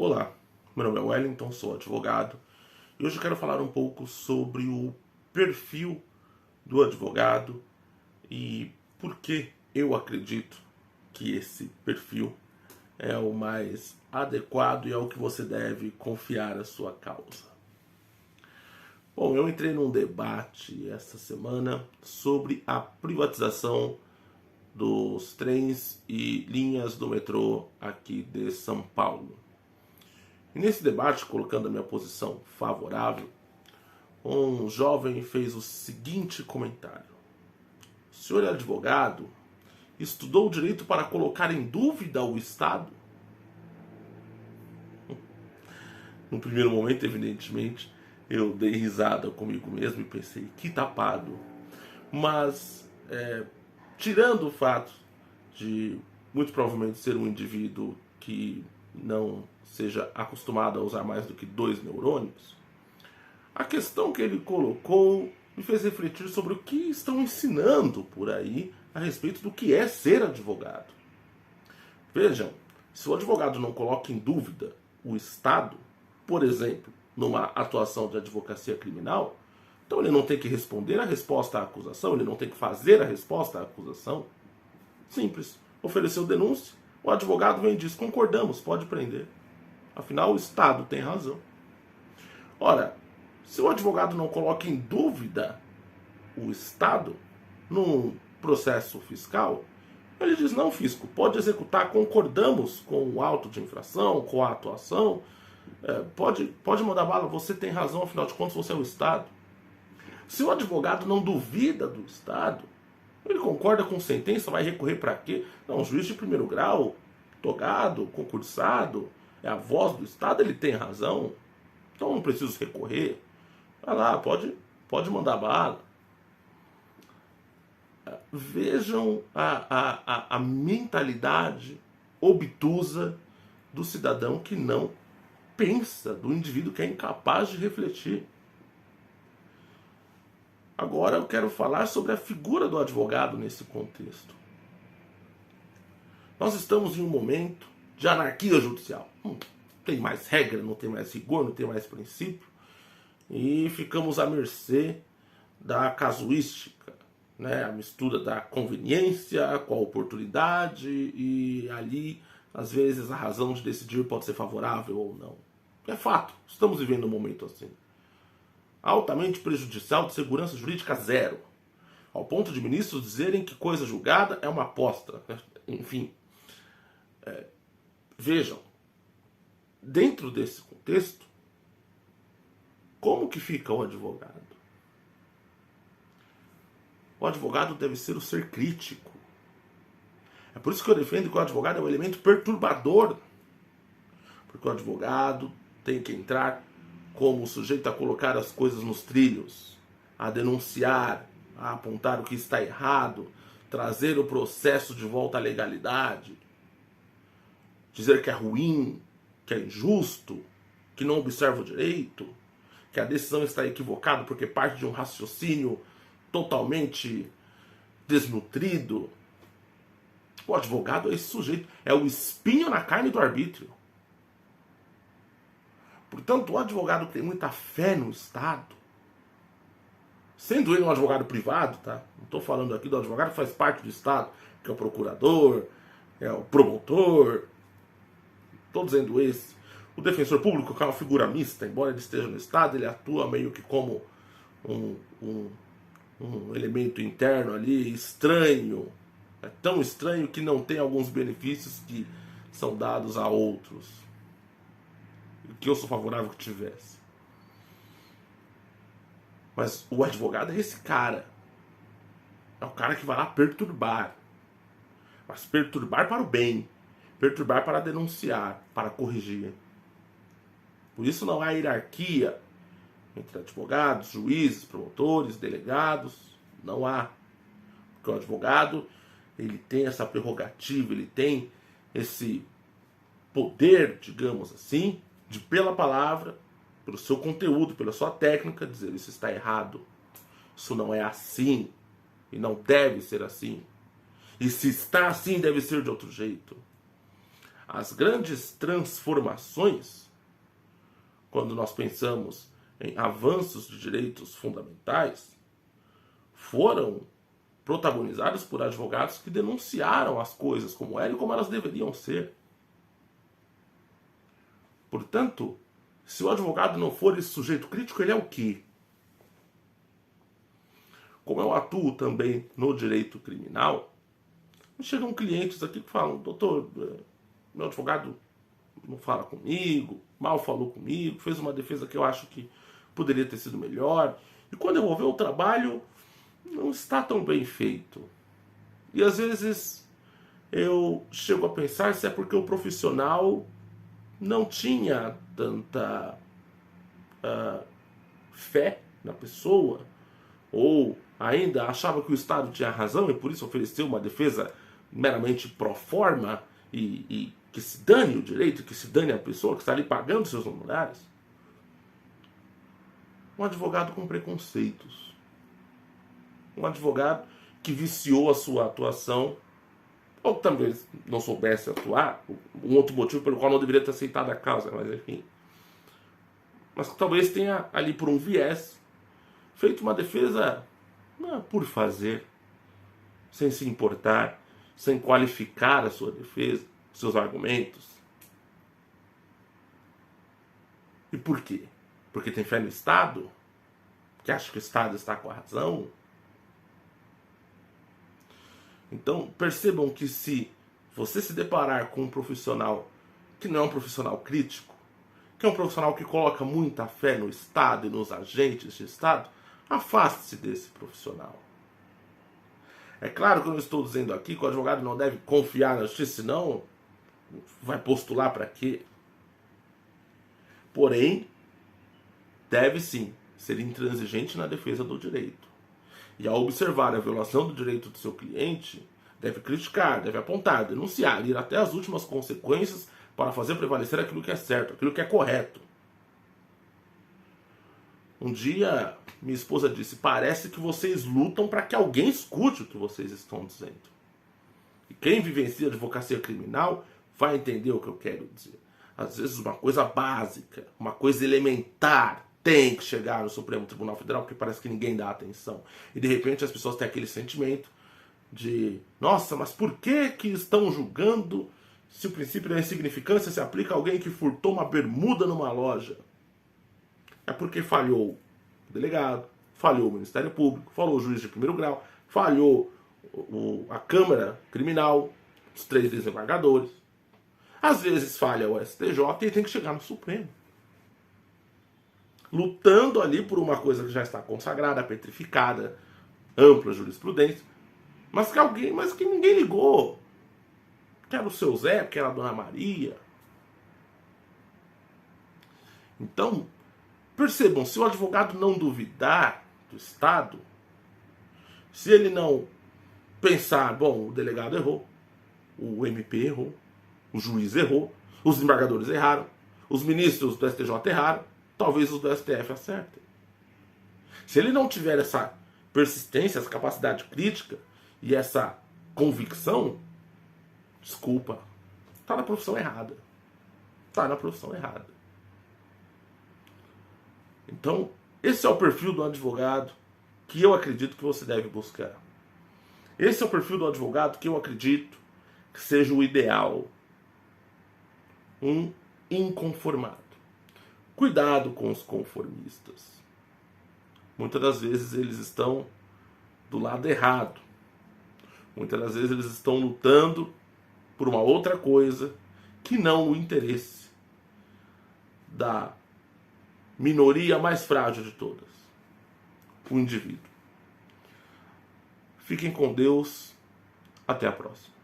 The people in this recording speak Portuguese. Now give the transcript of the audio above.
Olá, meu nome é Wellington, sou advogado e hoje eu quero falar um pouco sobre o perfil do advogado e por que eu acredito que esse perfil é o mais adequado e é o que você deve confiar a sua causa. Bom, eu entrei num debate esta semana sobre a privatização dos trens e linhas do metrô aqui de São Paulo. E nesse debate, colocando a minha posição favorável, um jovem fez o seguinte comentário: o senhor é advogado? Estudou direito para colocar em dúvida o Estado? No primeiro momento, evidentemente, eu dei risada comigo mesmo e pensei, que tapado. Mas, tirando o fato de muito provavelmente ser um indivíduo que não seja acostumado a usar mais do que 2 neurônios, a questão que ele colocou me fez refletir sobre o que estão ensinando por aí a respeito do que é ser advogado. Vejam, se o advogado não coloca em dúvida o Estado, por exemplo, numa atuação de advocacia criminal, então ele não tem que responder a resposta à acusação, ele não tem que fazer a resposta à acusação. Simples. Ofereceu denúncia, o advogado vem e diz, concordamos, pode prender. Afinal, o Estado tem razão. Ora, se o advogado não coloca em dúvida o Estado num processo fiscal, ele diz, não, fisco, pode executar, concordamos com o auto de infração, com a atuação, pode mandar bala, você tem razão, afinal de contas você é o Estado. Se o advogado não duvida do Estado, ele concorda com sentença, vai recorrer para quê? Não, um juiz de primeiro grau, togado, concursado, é a voz do Estado, ele tem razão, então não preciso recorrer. Vai lá, pode mandar bala. Vejam a mentalidade obtusa do cidadão que não pensa, do indivíduo que é incapaz de refletir. Agora eu quero falar sobre a figura do advogado nesse contexto. Nós estamos em um momento de anarquia judicial. Não tem mais regra, não tem mais rigor, não tem mais princípio. E ficamos à mercê da casuística, né? A mistura da conveniência com a oportunidade e ali, às vezes, a razão de decidir pode ser favorável ou não. É fato, estamos vivendo um momento assim. Altamente prejudicial de segurança jurídica zero, ao ponto de ministros dizerem que coisa julgada é uma aposta. Enfim, vejam, dentro desse contexto, como que fica o advogado? O advogado deve ser o ser crítico. É por isso que eu defendo que o advogado é um elemento perturbador, porque o advogado tem que entrar como sujeito a colocar as coisas nos trilhos, a denunciar, a apontar o que está errado, trazer o processo de volta à legalidade, dizer que é ruim, que é injusto, que não observa o direito, que a decisão está equivocada porque parte de um raciocínio totalmente desnutrido. O advogado é esse sujeito, é o espinho na carne do arbítrio. Portanto, o advogado que tem muita fé no Estado, sendo ele um advogado privado, tá? Não estou falando aqui do advogado que faz parte do Estado, que é o procurador, é o promotor, estou dizendo esse. O defensor público, que é uma figura mista, embora ele esteja no Estado, ele atua meio que como um elemento interno ali, estranho. É tão estranho que não tem alguns benefícios que são dados a outros, que eu sou favorável que tivesse. Mas o advogado é esse cara. É o cara que vai lá perturbar. Mas perturbar para o bem. Perturbar para denunciar, para corrigir. Por isso não há hierarquia entre advogados, juízes, promotores, delegados. Não há. Porque o advogado, ele tem essa prerrogativa, ele tem esse poder, digamos assim, de pela palavra, pelo seu conteúdo, pela sua técnica, dizer isso está errado, isso não é assim, e não deve ser assim, e se está assim deve ser de outro jeito. as grandes transformações, quando nós pensamos em avanços de direitos fundamentais, foram protagonizados por advogados que denunciaram as coisas como eram e como elas deveriam ser. Portanto, se o advogado não for esse sujeito crítico, ele é o quê? Como eu atuo também no direito criminal, chegam clientes aqui que falam: doutor, meu advogado não fala comigo, mal falou comigo, fez uma defesa que eu acho que poderia ter sido melhor, e quando eu vou ver o trabalho, não está tão bem feito. E às vezes eu chego a pensar se é porque o profissional não tinha tanta fé na pessoa, ou ainda achava que o Estado tinha razão e por isso ofereceu uma defesa meramente pro forma e que se dane o direito, que se dane a pessoa que está ali pagando seus honorários. Um advogado com preconceitos. Um advogado que viciou a sua atuação, ou também não soubesse atuar, um outro motivo pelo qual não deveria ter aceitado a causa, mas enfim. Mas que talvez tenha ali por um viés feito uma defesa por fazer, sem se importar, sem qualificar a sua defesa, seus argumentos. E por quê? Porque tem fé no Estado? Porque acha que o Estado está com a razão? Então, percebam que se você se deparar com um profissional que não é um profissional crítico, que é um profissional que coloca muita fé no Estado e nos agentes de Estado, afaste-se desse profissional. É claro que eu não estou dizendo aqui que o advogado não deve confiar na justiça, senão vai postular para quê? Porém, deve sim ser intransigente na defesa do direito. E ao observar a violação do direito do seu cliente, deve criticar, deve apontar, denunciar, ir até as últimas consequências para fazer prevalecer aquilo que é certo, aquilo que é correto. Um dia, minha esposa disse: parece que vocês lutam para que alguém escute o que vocês estão dizendo. E quem vivencia a advocacia criminal vai entender o que eu quero dizer. Às vezes uma coisa básica, uma coisa elementar, tem que chegar no Supremo Tribunal Federal, porque parece que ninguém dá atenção. E de repente as pessoas têm aquele sentimento de: nossa, mas por que estão julgando se o princípio da insignificância se aplica a alguém que furtou uma bermuda numa loja? É porque falhou o delegado, falhou o Ministério Público, falhou o juiz de primeiro grau, falhou a Câmara Criminal, os 3 desembargadores. Às vezes falha o STJ e tem que chegar no Supremo. Lutando ali por uma coisa que já está consagrada, petrificada, ampla jurisprudência, mas que ninguém ligou. Que era o seu Zé, que era a Dona Maria. Então, percebam, se o advogado não duvidar do Estado, se ele não pensar: bom, o delegado errou, o MP errou, o juiz errou, os desembargadores erraram, os ministros do STJ erraram, talvez os do STF acertem. Se ele não tiver essa persistência, essa capacidade crítica e essa convicção, desculpa, está na profissão errada. Está na profissão errada. Então, esse é o perfil do advogado que eu acredito que você deve buscar. Esse é o perfil do advogado que eu acredito que seja o ideal. Um inconformado. Cuidado com os conformistas. Muitas das vezes eles estão do lado errado. Muitas das vezes eles estão lutando por uma outra coisa que não o interesse da minoria mais frágil de todas, o indivíduo. Fiquem com Deus. Até a próxima.